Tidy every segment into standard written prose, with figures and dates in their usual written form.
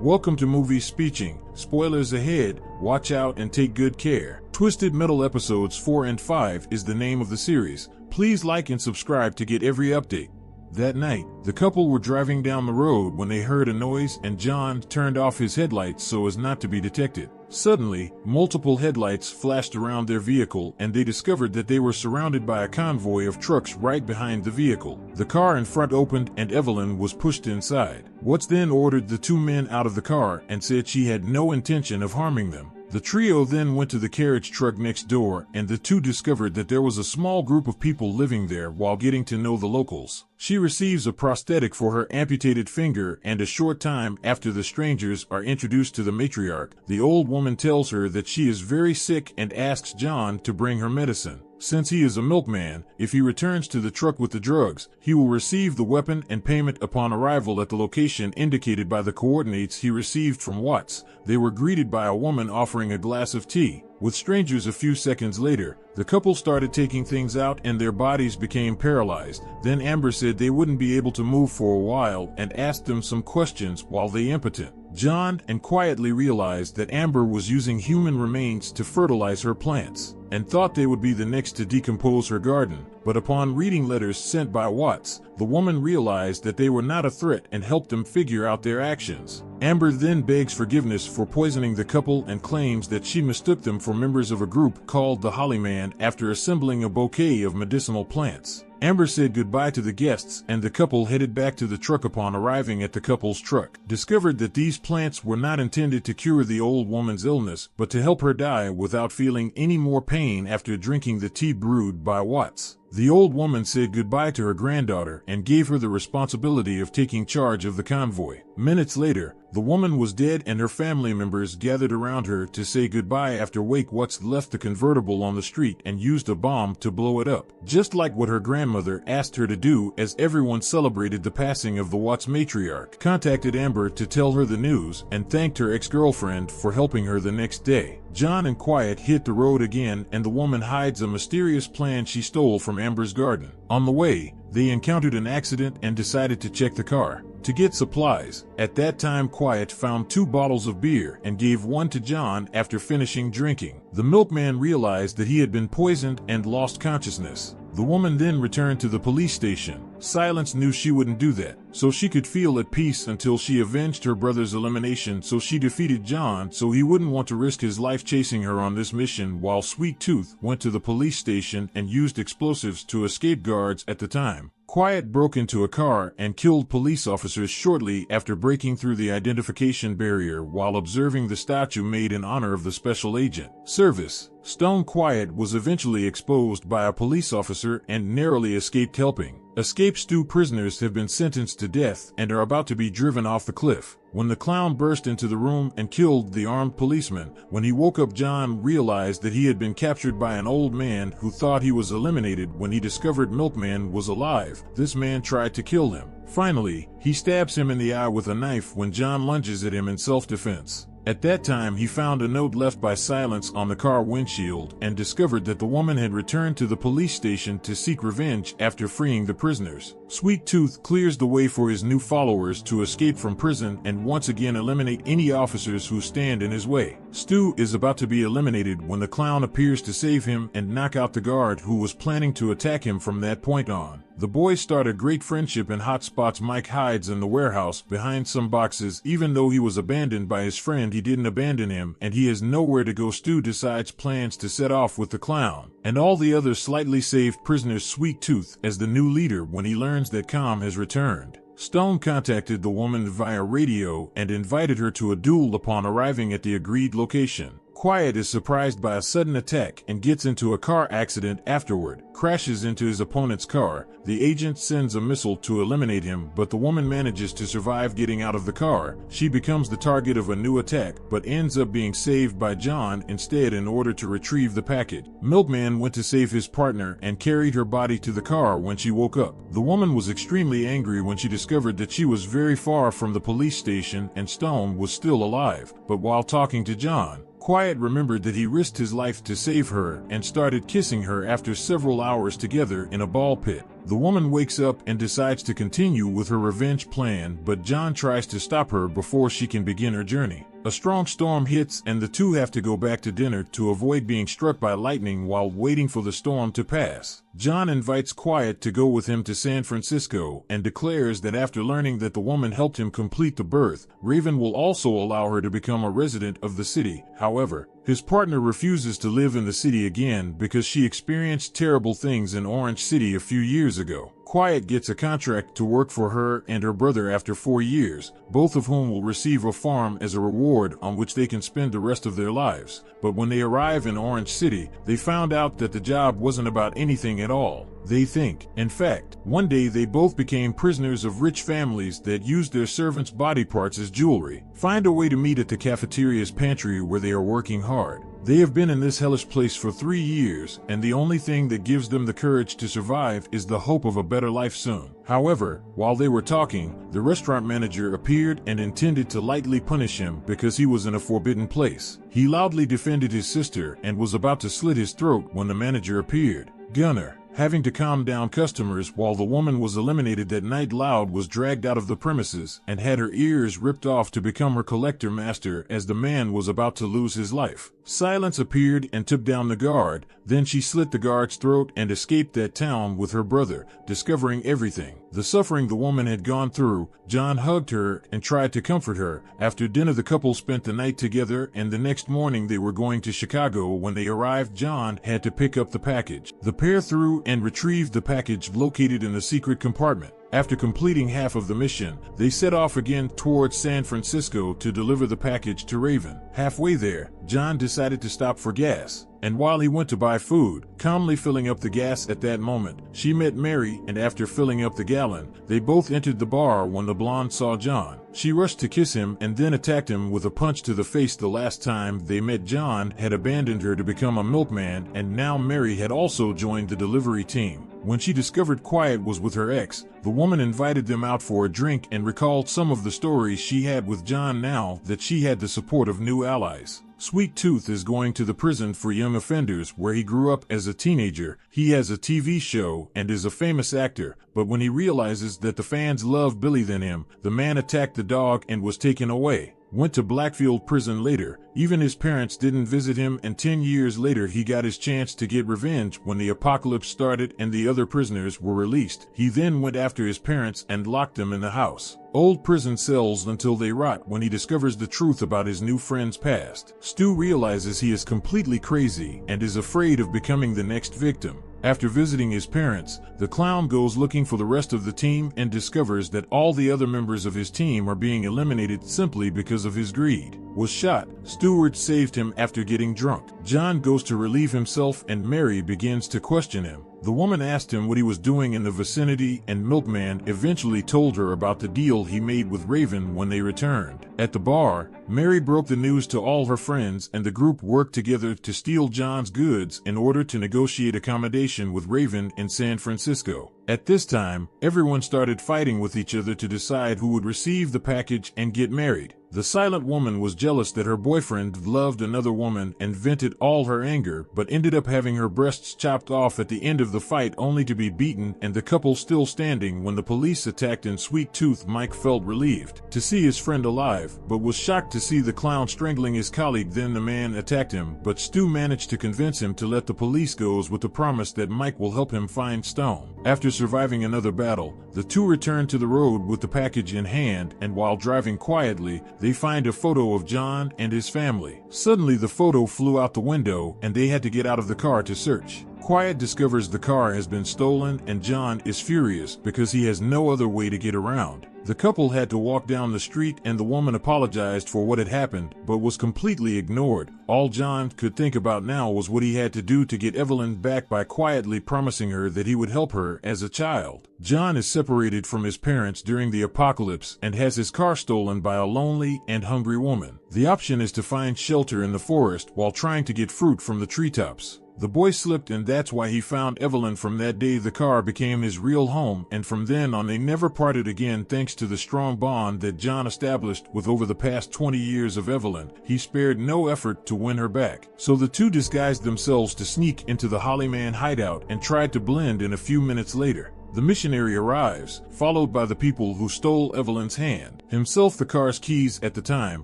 Welcome to Movie Speeching. Spoilers ahead, watch out and take good care. Twisted Metal Episodes 4 and 5 is the name of the series. Please like and subscribe to get every update. That night, the couple were driving down the road when they heard a noise and John turned off his headlights so as not to be detected. Suddenly, multiple headlights flashed around their vehicle and they discovered that they were surrounded by a convoy of trucks right behind the vehicle. The car in front opened and Evelyn was pushed inside. Watts then ordered the two men out of the car and said she had no intention of harming them. The trio then went to the carriage truck next door and the two discovered that there was a small group of people living there while getting to know the locals. She receives a prosthetic for her amputated finger and a short time after the strangers are introduced to the matriarch, the old woman tells her that she is very sick and asks John to bring her medicine. Since he is a milkman, if he returns to the truck with the drugs, he will receive the weapon and payment upon arrival at the location indicated by the coordinates he received from Watts. They were greeted by a woman offering a glass of tea. With strangers a few seconds later, the couple started taking things out and their bodies became paralyzed. Then Amber said they wouldn't be able to move for a while and asked them some questions while they impotent. John and quietly realized that Amber was using human remains to fertilize her plants, and thought they would be the next to decompose her garden. But upon reading letters sent by Watts, the woman realized that they were not a threat and helped them figure out their actions. Amber then begs forgiveness for poisoning the couple and claims that she mistook them for members of a group called the Hollyman after assembling a bouquet of medicinal plants. Amber said goodbye to the guests and the couple headed back to the truck. Upon arriving at the couple's truck, discovered that these plants were not intended to cure the old woman's illness, but to help her die without feeling any more pain after drinking the tea brewed by Watts. The old woman said goodbye to her granddaughter and gave her the responsibility of taking charge of the convoy. Minutes later, the woman was dead and her family members gathered around her to say goodbye after Watts left the convertible on the street and used a bomb to blow it up, just like what her grandmother asked her to do. As everyone celebrated the passing of the Watts matriarch, contacted Amber to tell her the news and thanked her ex-girlfriend for helping her the next day. John and Quiet hit the road again and the woman hides a mysterious plant she stole from Amber's garden. On the way, they encountered an accident and decided to check the car to get supplies. At that time, Quiet found 2 bottles of beer and gave one to John after finishing drinking. The milkman realized that he had been poisoned and lost consciousness. The woman then returned to the police station. Silence knew she wouldn't do that, so she could feel at peace until she avenged her brother's elimination. So she defeated John so he wouldn't want to risk his life chasing her on this mission, while Sweet Tooth went to the police station and used explosives to escape guards at the time. Quiet broke into a car and killed police officers shortly after breaking through the identification barrier while observing the statue made in honor of the special agent. Service. Stone Quiet was eventually exposed by a police officer and narrowly escaped helping. Escaped Stu prisoners have been sentenced to death and are about to be driven off the cliff when the clown burst into the room and killed the armed policeman. When he woke up, John realized that he had been captured by an old man who thought he was eliminated when he discovered Milkman was alive. This man tried to kill him. Finally, he stabs him in the eye with a knife when John lunges at him in self-defense. At that time, he found a note left by Silence on the car windshield and discovered that the woman had returned to the police station to seek revenge after freeing the prisoners. Sweet Tooth clears the way for his new followers to escape from prison and once again eliminate any officers who stand in his way. Stu is about to be eliminated when the clown appears to save him and knock out the guard who was planning to attack him from that point on. The boys start a great friendship in hot spots. Mike hides in the warehouse behind some boxes. Even though he was abandoned by his friend, he didn't abandon him and he has nowhere to go. Stu decides plans to set off with the clown and all the other slightly saved prisoners. Sweet Tooth as the new leader when he learns that Calm has returned. Stone contacted the woman via radio and invited her to a duel. Upon arriving at the agreed location, Quiet is surprised by a sudden attack and gets into a car accident afterward, crashes into his opponent's car. The agent sends a missile to eliminate him, but the woman manages to survive getting out of the car. She becomes the target of a new attack, but ends up being saved by John instead in order to retrieve the package. Milkman went to save his partner and carried her body to the car when she woke up. The woman was extremely angry when she discovered that she was very far from the police station and Stone was still alive. But while talking to John, Quiet remembered that he risked his life to save her and started kissing her after several hours together in a ball pit. The woman wakes up and decides to continue with her revenge plan, but John tries to stop her before she can begin her journey. A strong storm hits and the two have to go back to dinner to avoid being struck by lightning while waiting for the storm to pass. John invites Quiet to go with him to San Francisco and declares that after learning that the woman helped him complete the birth, Raven will also allow her to become a resident of the city. However, his partner refuses to live in the city again because she experienced terrible things in Orange City a few years ago. Quiet gets a contract to work for her and her brother after 4 years, both of whom will receive a farm as a reward on which they can spend the rest of their lives. But when they arrive in Orange City, they found out that the job wasn't about anything at all, they think. In fact, one day they both became prisoners of rich families that used their servants' body parts as jewelry. Find a way to meet at the cafeteria's pantry where they are working hard. They have been in this hellish place for 3 years, and the only thing that gives them the courage to survive is the hope of a better life soon. However, while they were talking, the restaurant manager appeared and intended to lightly punish him because he was in a forbidden place. He loudly defended his sister and was about to slit his throat when the manager appeared. Gunnar, having to calm down customers while the woman was eliminated that night, Loud was dragged out of the premises and had her ears ripped off to become her collector master as the man was about to lose his life. Silence appeared and took down the guard, then she slit the guard's throat and escaped that town with her brother, discovering everything. The suffering the woman had gone through, John hugged her and tried to comfort her. After dinner the couple spent the night together and the next morning they were going to Chicago. When they arrived, John had to pick up the package. The pair threw and retrieved the package located in the secret compartment. After completing half of the mission, they set off again towards San Francisco to deliver the package to Raven. Halfway there, John decided to stop for gas, and while he went to buy food, calmly filling up the gas at that moment, she met Mary, and after filling up the gallon, they both entered the bar when the blonde saw John. She rushed to kiss him and then attacked him with a punch to the face. The last time they met, John had abandoned her to become a milkman, and now Mary had also joined the delivery team. When she discovered Quiet was with her ex, the woman invited them out for a drink and recalled some of the stories she had with John now that she had the support of new allies. Sweet Tooth is going to the prison for young offenders where he grew up as a teenager. He has a TV show and is a famous actor, but when he realizes that the fans love Billy than him, the man attacked the dog and was taken away. Went to Blackfield prison later. Even his parents didn't visit him, and 10 years later he got his chance to get revenge when the apocalypse started and the other prisoners were released. He then went after his parents and locked them in the house. Old prison cells until they rot when he discovers the truth about his new friend's past. Stu realizes he is completely crazy and is afraid of becoming the next victim. After visiting his parents, the clown goes looking for the rest of the team and discovers that all the other members of his team are being eliminated simply because of his greed. Was shot. Stewart saved him after getting drunk. John goes to relieve himself and Mary begins to question him. The woman asked him what he was doing in the vicinity, and Milkman eventually told her about the deal he made with Raven when they returned. At the bar, Mary broke the news to all her friends and the group worked together to steal John's goods in order to negotiate accommodation with Raven in San Francisco. At this time, everyone started fighting with each other to decide who would receive the package and get married. The silent woman was jealous that her boyfriend loved another woman and vented all her anger, but ended up having her breasts chopped off at the end of the fight only to be beaten and the couple still standing when the police attacked. In Sweet Tooth, Mike felt relieved to see his friend alive, but was shocked to see the clown strangling his colleague. Then the man attacked him, but Stu managed to convince him to let the police go with the promise that Mike will help him find Stone. After surviving another battle, the two return to the road with the package in hand, and while driving quietly, they find a photo of John and his family. Suddenly the photo flew out the window and they had to get out of the car to search. Quiet discovers the car has been stolen and John is furious because he has no other way to get around. The couple had to walk down the street and the woman apologized for what had happened but was completely ignored. All John could think about now was what he had to do to get Evelyn back by quietly promising her that he would help her as a child. John is separated from his parents during the apocalypse and has his car stolen by a lonely and hungry woman. The option is to find shelter in the forest while trying to get fruit from the treetops. The boy slipped, and that's why he found Evelyn. From that day, the car became his real home, and from then on they never parted again. Thanks to the strong bond that John established with over the past 20 years of Evelyn, he spared no effort to win her back. So the two disguised themselves to sneak into the Hollyman hideout and tried to blend in. A few minutes later, the missionary arrives, followed by the people who stole Evelyn's hand. Himself the car's keys at the time,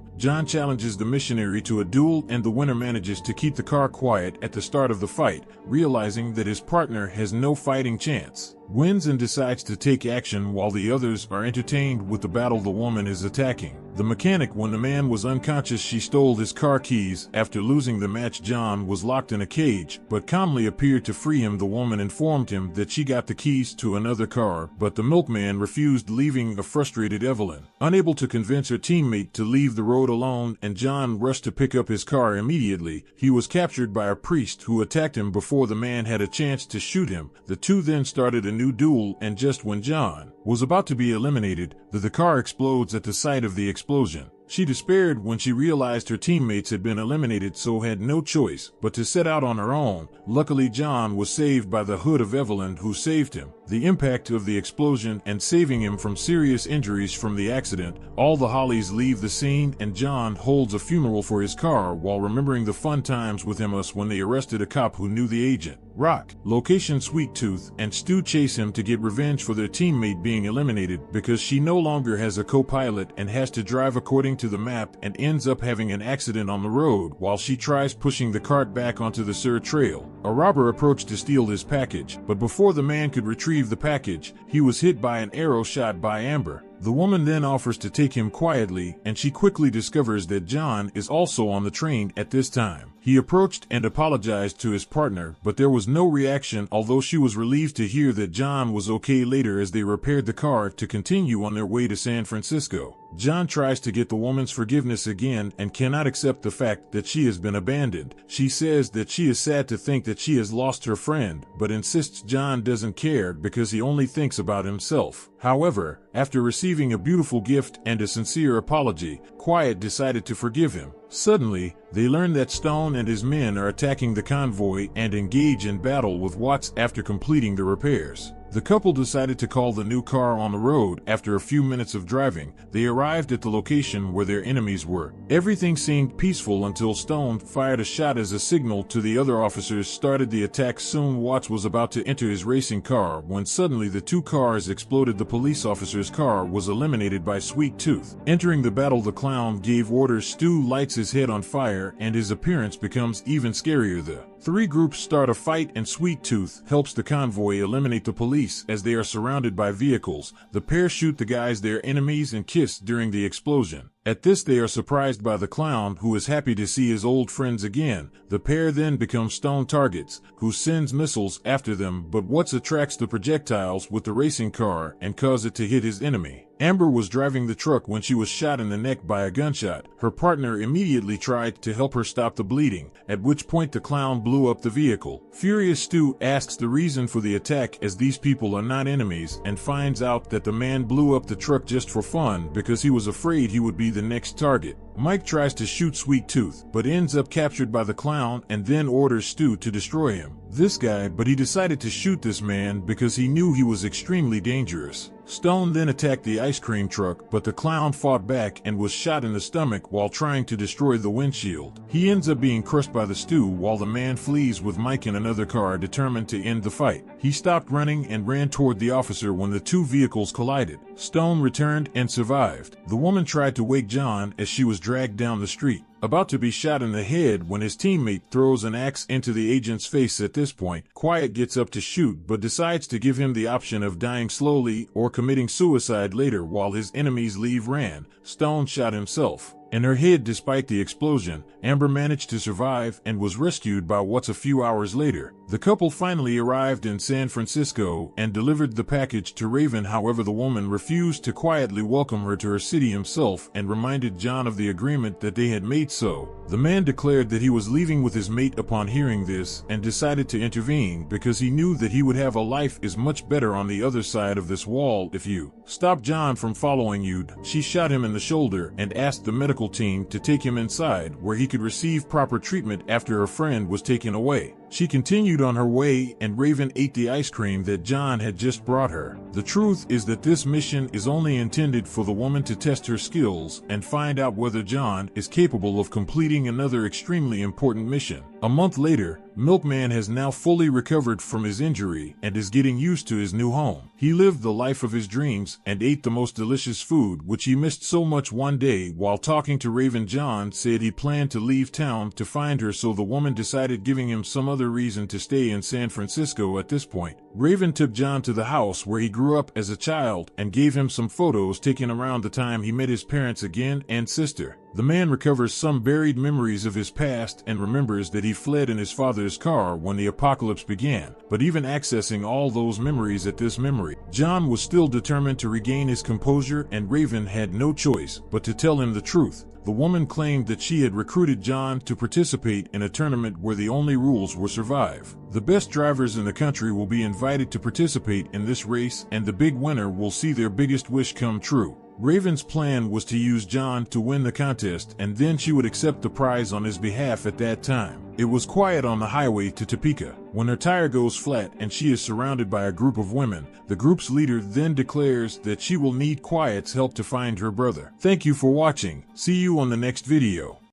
John challenges the missionary to a duel, and the winner manages to keep the car quiet at the start of the fight, realizing that his partner has no fighting chance. Wins and decides to take action while the others are entertained with the battle the woman is attacking. The mechanic, when the man was unconscious, she stole his car keys. After losing the match, John was locked in a cage, but calmly appeared to free him. The woman informed him that she got the keys to another car, but the milkman refused, leaving a frustrated Evelyn unable to convince her teammate to leave the road alone, and John rushed to pick up his car immediately. He was captured by a priest who attacked him before the man had a chance to shoot him. The two then started a new duel, and just when John was about to be eliminated, the car explodes at the site of the explosion. She despaired when she realized her teammates had been eliminated, so had no choice but to set out on her own. Luckily, John was saved by the hood of Evelyn, who saved him. The impact of the explosion and saving him from serious injuries from the accident, all the Hollies leave the scene, and John holds a funeral for his car while remembering the fun times with Emma's when they arrested a cop who knew the agent. Rock. Location: Sweet Tooth and Stu chase him to get revenge for their teammate being eliminated because she no longer has a co-pilot and has to drive according to the map, and ends up having an accident on the road while she tries pushing the cart back onto the Sur Trail. A robber approached to steal his package, but before the man could retrieve the package, he was hit by an arrow shot by Amber. The woman then offers to take him quietly, and she quickly discovers that John is also on the train at this time. He approached and apologized to his partner, but there was no reaction, although she was relieved to hear that John was okay later as they repaired the car to continue on their way to San Francisco. John tries to get the woman's forgiveness again and cannot accept the fact that she has been abandoned. She says that she is sad to think that she has lost her friend, but insists John doesn't care because he only thinks about himself. However, after receiving a beautiful gift and a sincere apology, Quiet decided to forgive him. Suddenly, they learn that Stone and his men are attacking the convoy and engage in battle with Watts after completing the repairs. The couple decided to call the new car on the road. After a few minutes of driving, they arrived at the location where their enemies were. Everything seemed peaceful until Stone fired a shot as a signal to the other officers started the attack. Soon Watts was about to enter his racing car when suddenly the two cars exploded. The police officer's car was eliminated by Sweet Tooth. Entering the battle, the clown gave orders. Stu lights his head on fire and his appearance becomes even scarier. The three groups start a fight and Sweet Tooth helps the convoy eliminate the police as they are surrounded by vehicles. The pair shoot the guys, their enemies, and kiss during the explosion. At this, they are surprised by the clown, who is happy to see his old friends again. The pair then become Stone targets, who sends missiles after them, but Watts attracts the projectiles with the racing car and causes it to hit his enemy. Amber was driving the truck when she was shot in the neck by a gunshot. Her partner immediately tried to help her stop the bleeding, at which point the clown blew up the vehicle. Furious, Stu asks the reason for the attack, as these people are not enemies, and finds out that the man blew up the truck just for fun because he was afraid he would be the next target. Mike tries to shoot Sweet Tooth, but ends up captured by the clown and then orders Stu to destroy him. But he decided to shoot this man because he knew he was extremely dangerous. Stone then attacked the ice cream truck, but the clown fought back and was shot in the stomach while trying to destroy the windshield. He ends up being crushed by the Stu while the man flees with Mike in another car, determined to end the fight. He stopped running and ran toward the officer when the two vehicles collided. Stone returned and survived. The woman tried to wake John as she was dragged down the street, about to be shot in the head when his teammate throws an axe into the agent's face. At this point, Quiet gets up to shoot but decides to give him the option of dying slowly or committing suicide later. While his enemies leave ran, Stone shot himself in her head. Despite the explosion, Amber managed to survive and was rescued by Watts a few hours later. The couple finally arrived in San Francisco and delivered the package to Raven. However, the woman refused to quietly welcome her to her city himself and reminded John of the agreement that they had made. So The man declared that he was leaving with his mate upon hearing this and decided to intervene because he knew that he would have a life is much better on the other side of this wall if you stop John from following you. She shot him in the shoulder and asked the medical team to take him inside where he could receive proper treatment after her friend was taken away. She continued on her way and Raven ate the ice cream that John had just brought her. The truth is that this mission is only intended for the woman to test her skills and find out whether John is capable of completing another extremely important mission. A month later, Milkman has now fully recovered from his injury and is getting used to his new home. He lived the life of his dreams and ate the most delicious food which he missed so much. One day, while talking to Raven, John said he planned to leave town to find her, so the woman decided giving him some other reason to stay in San Francisco at this point. Raven took John to the house where he grew up as a child and gave him some photos taken around the time he met his parents again and sister. The man recovers some buried memories of his past and remembers that he fled in his father's car when the apocalypse began. But even accessing all those memories at this memory, John was still determined to regain his composure, and Raven had no choice but to tell him the truth. The woman claimed that she had recruited John to participate in a tournament where the only rules were survive. The best drivers in the country will be invited to participate in this race, and the big winner will see their biggest wish come true. Raven's plan was to use John to win the contest, and then she would accept the prize on his behalf at that time. It was quiet on the highway to Topeka when her tire goes flat and she is surrounded by a group of women. The group's leader then declares that she will need Quiet's help to find her brother. Thank you for watching. See you on the next video.